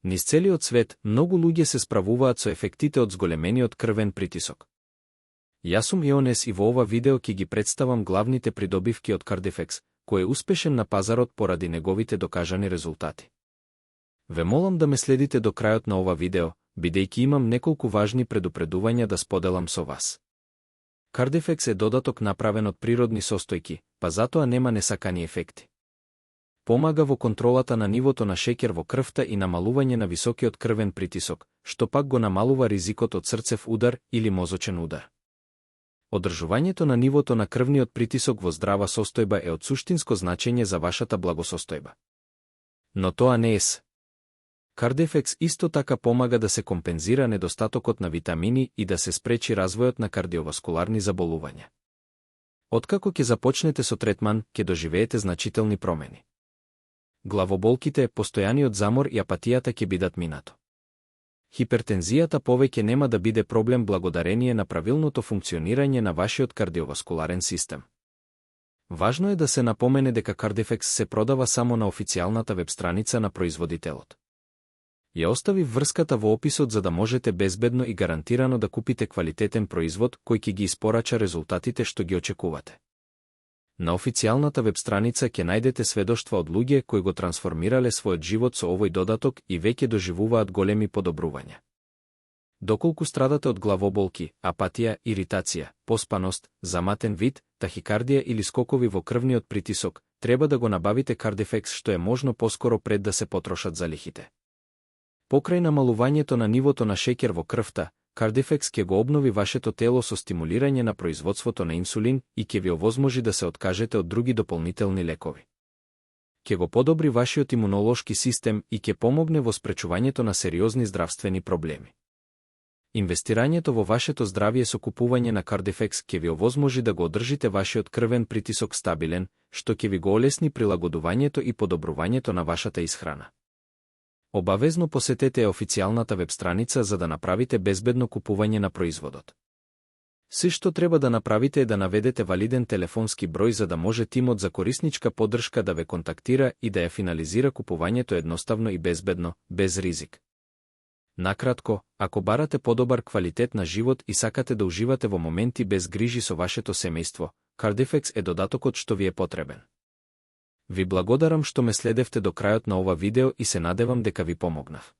Низ целиот свет, многу луѓе се справуваат со ефектите од зголемениот крвен притисок. Јас сум Ионес и во ова видео ќе ги представам главните придобивки од Cardifex, кој е успешен на пазарот поради неговите докажани резултати. Ве молам да ме следите до крајот на ова видео, бидејќи имам неколку важни предупредувања да споделам со вас. Cardifex е додаток направен од природни состојки, па затоа нема несакани ефекти. Помага во контролата на нивото на шеќер во крвта и намалување на високиот крвен притисок, што пак го намалува ризикот од срцев удар или мозочен удар. Одржувањето на нивото на крвниот притисок во здрава состојба е од суштинско значење за вашата благосостојба. Но тоа не е се. Cardifex исто така помага да се компензира недостатокот на витамини и да се спречи развојот на кардиоваскуларни заболувања. Откако ќе започнете со третман, ќе доживеете значителни промени. Главоболките, постојаниот замор и апатијата ќе бидат минато. Хипертензијата повеќе нема да биде проблем благодарение на правилното функционирање на вашиот кардиоваскуларен систем. Важно е да се напомене дека Cardifex се продава само на официјалната веб-страница на производителот. Ја оставив врската во описот за да можете безбедно и гарантирано да купите квалитетен производ кој ќе ги испорача резултатите што ги очекувате. На официјалната веб-страница ќе најдете сведоштва од луѓе кои го трансформирале својот живот со овој додаток и веќе доживуваат големи подобрувања. Доколку страдате од главоболки, апатија, иритација, поспаност, заматен вид, тахикардија или скокови во крвниот притисок, треба да го набавите Cardifex што е можно поскоро пред да се потрошат залихите. Покрај намалувањето на нивото на шеќер во крвта, Cardifex ќе го обнови вашето тело со стимулирање на производството на инсулин и ќе ви овозможи да се откажете од други дополнителни лекови. Ќе го подобри вашиот имунолошки систем и ќе помогне во спречувањето на сериозни здравствени проблеми. Инвестирањето во вашето здравје со купување на Cardifex ќе ви овозможи да го одржите вашиот крвен притисок стабилен, што ќе ви го олесни прилагодувањето и подобрувањето на вашата исхрана. Обавезно посетете официјалната веб-страница за да направите безбедно купување на производот. Се што треба да направите е да наведете валиден телефонски број за да може тимот за корисничка поддршка да ве контактира и да ја финализира купувањето едноставно и безбедно, без ризик. Накратко, ако барате подобар квалитет на живот и сакате да уживате во моменти без грижи со вашето семејство, Cardifex е додатокот што ви е потребен. Ви благодарам што ме следевте до крајот на ова видео и се надевам дека ви помогнав.